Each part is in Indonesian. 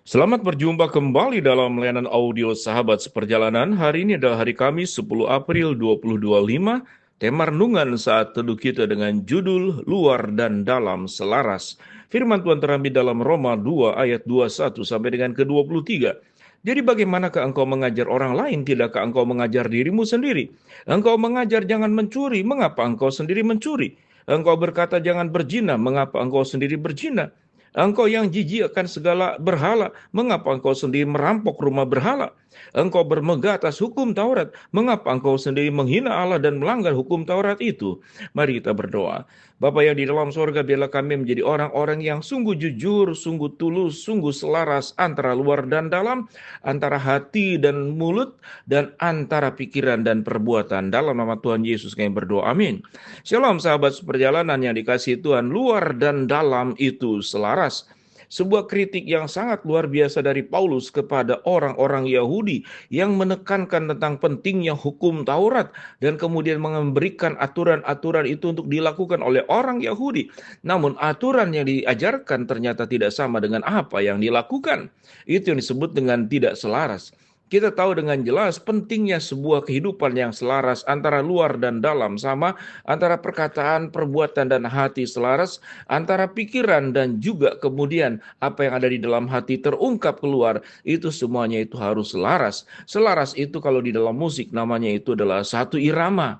Selamat berjumpa kembali dalam layanan audio Sahabat Seperjalanan. Hari ini adalah hari Kamis 10 April 2025. Tema renungan saat teduh kita dengan judul Luar dan Dalam Selaras. Firman Tuhan terambil dalam Roma 2 ayat 21 sampai dengan ke-23. Jadi bagaimanakah engkau mengajar orang lain, tidakkah engkau mengajar dirimu sendiri? Engkau mengajar jangan mencuri, mengapa engkau sendiri mencuri? Engkau berkata jangan berzina, mengapa engkau sendiri berzina? Engkau yang jijik akan segala berhala, mengapa engkau sendiri merampok rumah berhala? Engkau bermegah atas hukum Taurat, mengapa engkau sendiri menghina Allah dan melanggar hukum Taurat itu? Mari kita berdoa. Bapa yang di dalam sorga, biarlah kami menjadi orang-orang yang sungguh jujur, sungguh tulus, sungguh selaras antara luar dan dalam, antara hati dan mulut, dan antara pikiran dan perbuatan. Dalam nama Tuhan Yesus kami berdoa, amin. Shalom sahabat seperjalanan yang dikasihi Tuhan, luar dan dalam itu selaras. Sebuah kritik yang sangat luar biasa dari Paulus kepada orang-orang Yahudi yang menekankan tentang pentingnya hukum Taurat dan kemudian memberikan aturan-aturan itu untuk dilakukan oleh orang Yahudi. Namun aturan yang diajarkan ternyata tidak sama dengan apa yang dilakukan. Itu yang disebut dengan tidak selaras. Kita tahu dengan jelas pentingnya sebuah kehidupan yang selaras antara luar dan dalam, sama antara perkataan, perbuatan, dan hati selaras, antara pikiran dan juga kemudian apa yang ada di dalam hati terungkap keluar, itu semuanya itu harus selaras. Selaras itu kalau di dalam musik namanya itu adalah satu irama.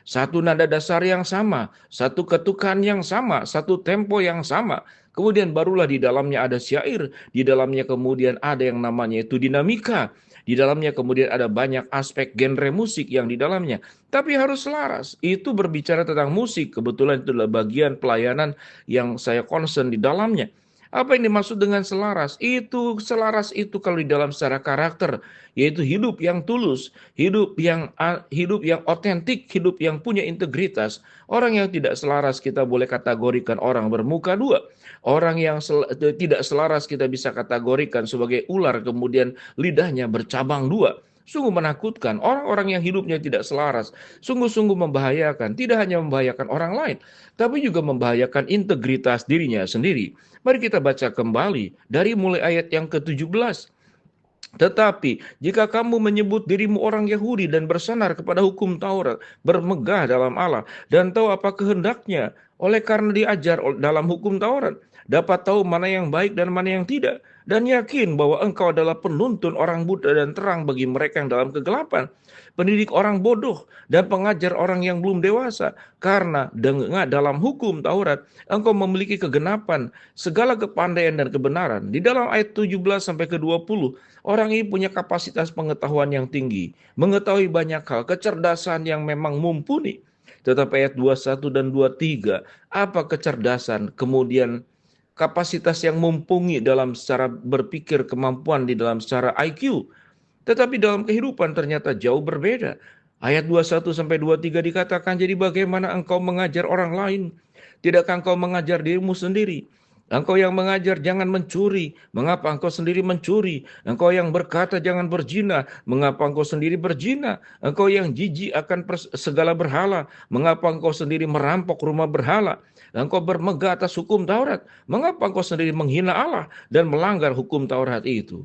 Satu nada dasar yang sama, satu ketukan yang sama, satu tempo yang sama. Kemudian barulah di dalamnya ada syair, di dalamnya kemudian ada yang namanya itu dinamika. Di dalamnya kemudian ada banyak aspek genre musik yang di dalamnya. Tapi harus selaras. Itu berbicara tentang musik. Kebetulan itu adalah bagian pelayanan yang saya concern di dalamnya. Apa yang dimaksud dengan selaras? Itu selaras itu kalau di dalam secara karakter, yaitu hidup yang tulus, hidup yang otentik, hidup yang punya integritas. Orang yang tidak selaras kita boleh kategorikan orang bermuka dua. Orang yang tidak selaras kita bisa kategorikan sebagai ular kemudian lidahnya bercabang dua. Sungguh menakutkan, orang-orang yang hidupnya tidak selaras, sungguh-sungguh membahayakan, tidak hanya membahayakan orang lain, tapi juga membahayakan integritas dirinya sendiri. Mari kita baca kembali dari mulai ayat yang ke-17. Tetapi jika kamu menyebut dirimu orang Yahudi dan bersandar kepada hukum Taurat, bermegah dalam Allah, dan tahu apa kehendaknya, oleh karena diajar dalam hukum Taurat, dapat tahu mana yang baik dan mana yang tidak, dan yakin bahwa engkau adalah penuntun orang buta dan terang bagi mereka yang dalam kegelapan, pendidik orang bodoh dan pengajar orang yang belum dewasa, karena dengan dalam hukum Taurat engkau memiliki kegenapan, segala kepandaian dan kebenaran. Di dalam ayat 17 sampai ke 20, orang ini punya kapasitas pengetahuan yang tinggi, mengetahui banyak hal, kecerdasan yang memang mumpuni. Tetapi ayat 21 dan 23, apa kecerdasan, kemudian kapasitas yang mumpuni dalam secara berpikir, kemampuan di dalam secara IQ. Tetapi dalam kehidupan ternyata jauh berbeda. Ayat 21 sampai 23 dikatakan, jadi bagaimana engkau mengajar orang lain? Tidakkah engkau mengajar dirimu sendiri? Engkau yang mengajar jangan mencuri, mengapa engkau sendiri mencuri? Engkau yang berkata jangan berzina, mengapa engkau sendiri berzina? Engkau yang jijik akan segala berhala, mengapa engkau sendiri merampok rumah berhala? Engkau bermegah atas hukum Taurat, mengapa engkau sendiri menghina Allah dan melanggar hukum Taurat itu?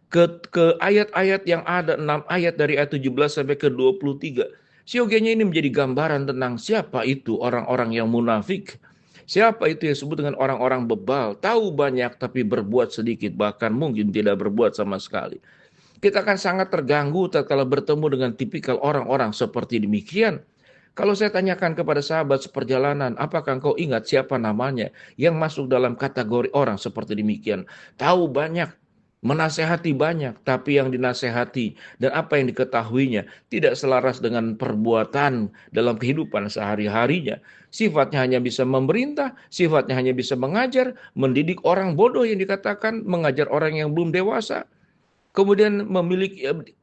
Ke ayat-ayat yang ada, 6 ayat dari ayat 17 sampai ke 23. Siogianya ini menjadi gambaran tentang siapa itu orang-orang yang munafik. Siapa itu yang disebut dengan orang-orang bebal, tahu banyak tapi berbuat sedikit, bahkan mungkin tidak berbuat sama sekali. Kita akan sangat terganggu tatkala bertemu dengan tipikal orang-orang seperti demikian. Kalau saya tanyakan kepada sahabat seperjalanan, apakah engkau ingat siapa namanya yang masuk dalam kategori orang seperti demikian? Tahu banyak, menasehati banyak, tapi yang dinasehati dan apa yang diketahuinya tidak selaras dengan perbuatan dalam kehidupan sehari-harinya. Sifatnya hanya bisa memerintah, sifatnya hanya bisa mengajar, mendidik orang bodoh yang dikatakan, mengajar orang yang belum dewasa. Kemudian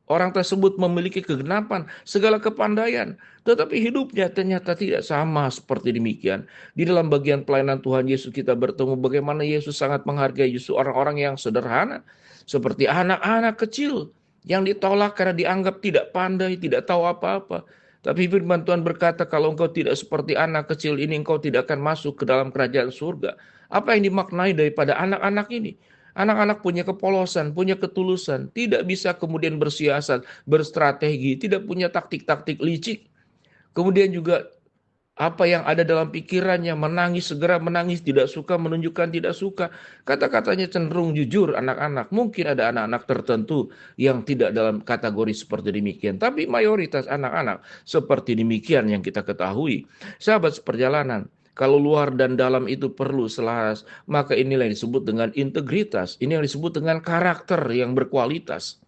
orang tersebut memiliki kegenapan, segala kepandaian, tetapi hidupnya ternyata tidak sama seperti demikian. Di dalam bagian pelayanan Tuhan Yesus kita bertemu bagaimana Yesus sangat menghargai justru orang-orang yang sederhana, seperti anak-anak kecil yang ditolak karena dianggap tidak pandai, tidak tahu apa-apa. Tapi firman Tuhan berkata, kalau engkau tidak seperti anak kecil ini, engkau tidak akan masuk ke dalam kerajaan surga. Apa yang dimaknai daripada anak-anak ini? Anak-anak punya kepolosan, punya ketulusan, tidak bisa kemudian bersiasat, berstrategi, tidak punya taktik-taktik licik. Kemudian juga apa yang ada dalam pikirannya, menangis, segera menangis, tidak suka, menunjukkan tidak suka. Kata-katanya cenderung jujur anak-anak. Mungkin ada anak-anak tertentu yang tidak dalam kategori seperti demikian. Tapi mayoritas anak-anak seperti demikian yang kita ketahui. Sahabat seperjalanan, kalau luar dan dalam itu perlu selaras, maka inilah yang disebut dengan integritas. Ini yang disebut dengan karakter yang berkualitas.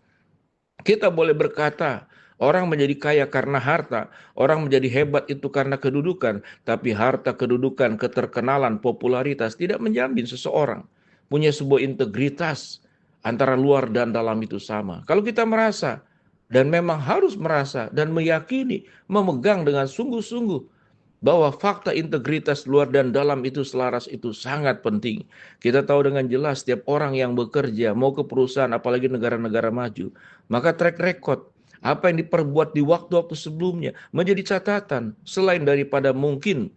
Kita boleh berkata, orang menjadi kaya karena harta, orang menjadi hebat itu karena kedudukan, tapi harta, kedudukan, keterkenalan, popularitas tidak menjamin seseorang punya sebuah integritas antara luar dan dalam itu sama. Kalau kita merasa, dan memang harus merasa dan meyakini, memegang dengan sungguh-sungguh bahwa fakta integritas luar dan dalam itu selaras itu sangat penting. Kita tahu dengan jelas setiap orang yang bekerja, mau ke perusahaan, apalagi negara-negara maju, maka track record, apa yang diperbuat di waktu-waktu sebelumnya, menjadi catatan, selain daripada mungkin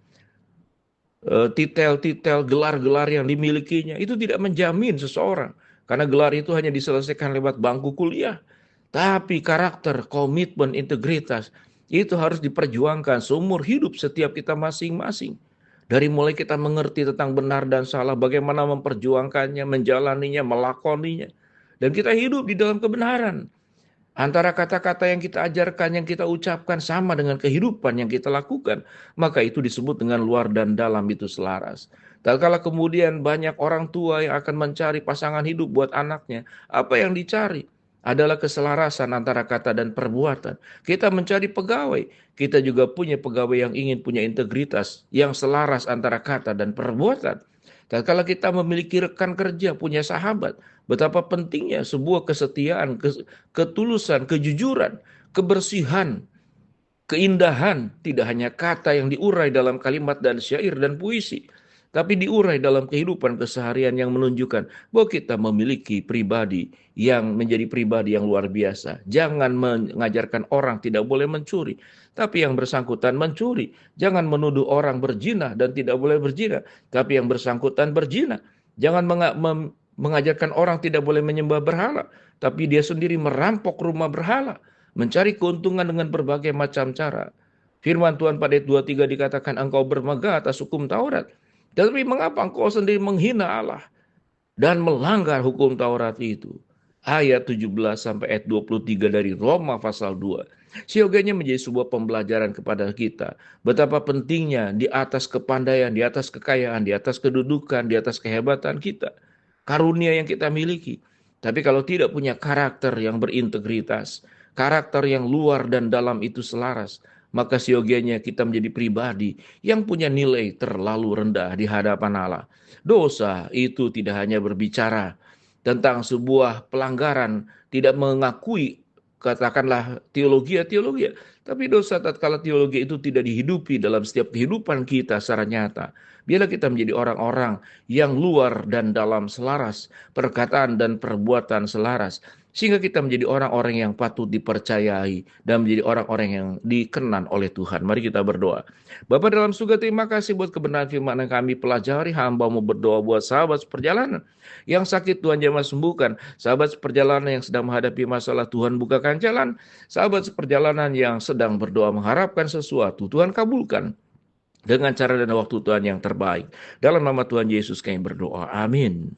titel-titel, gelar-gelar yang dimilikinya, itu tidak menjamin seseorang. Karena gelar itu hanya diselesaikan lewat bangku kuliah. Tapi karakter, komitmen, integritas, itu harus diperjuangkan seumur hidup setiap kita masing-masing. Dari mulai kita mengerti tentang benar dan salah, bagaimana memperjuangkannya, menjalaninya, melakoninya. Dan kita hidup di dalam kebenaran. Antara kata-kata yang kita ajarkan, yang kita ucapkan sama dengan kehidupan yang kita lakukan, maka itu disebut dengan luar dan dalam itu selaras. Dan kalau kemudian banyak orang tua yang akan mencari pasangan hidup buat anaknya, apa yang dicari adalah keselarasan antara kata dan perbuatan. Kita mencari pegawai, kita juga punya pegawai yang ingin punya integritas, yang selaras antara kata dan perbuatan. Dan kalau kita memiliki rekan kerja, punya sahabat, betapa pentingnya sebuah kesetiaan, ketulusan, kejujuran, kebersihan, keindahan, tidak hanya kata yang diurai dalam kalimat dan syair dan puisi, tapi diurai dalam kehidupan keseharian yang menunjukkan bahwa kita memiliki pribadi yang menjadi pribadi yang luar biasa. Jangan mengajarkan orang tidak boleh mencuri, tapi yang bersangkutan mencuri. Jangan menuduh orang berzina dan tidak boleh berzina, tapi yang bersangkutan berzina. Jangan mengajarkan orang tidak boleh menyembah berhala, tapi dia sendiri merampok rumah berhala, mencari keuntungan dengan berbagai macam cara. Firman Tuhan pada ayat 23 dikatakan engkau bermegah atas hukum Taurat. Tapi mengapa engkau sendiri menghina Allah dan melanggar hukum Taurat itu? Ayat 17 sampai ayat 23 dari Roma pasal 2. Siogianya menjadi sebuah pembelajaran kepada kita. Betapa pentingnya di atas kepandaian, di atas kekayaan, di atas kedudukan, di atas kehebatan kita. Karunia yang kita miliki. Tapi kalau tidak punya karakter yang berintegritas, karakter yang luar dan dalam itu selaras, maka siogianya kita menjadi pribadi yang punya nilai terlalu rendah di hadapan Allah. Dosa itu tidak hanya berbicara tentang sebuah pelanggaran, tidak mengakui katakanlah teologi, tapi dosa tatkala teologi itu tidak dihidupi dalam setiap kehidupan kita secara nyata. Biarlah kita menjadi orang-orang yang luar dan dalam selaras, perkataan dan perbuatan selaras, sehingga kita menjadi orang-orang yang patut dipercayai dan menjadi orang-orang yang dikenan oleh Tuhan. Mari kita berdoa. Bapa dalam surga, terima kasih buat kebenaran firman yang kami pelajari. Hamba-Mu berdoa buat sahabat seperjalanan yang sakit, Tuhan jamah sembuhkan. Sahabat seperjalanan yang sedang menghadapi masalah, Tuhan bukakan jalan. Sahabat seperjalanan yang sedang berdoa mengharapkan sesuatu, Tuhan kabulkan dengan cara dan waktu Tuhan yang terbaik. Dalam nama Tuhan Yesus kami berdoa. Amin.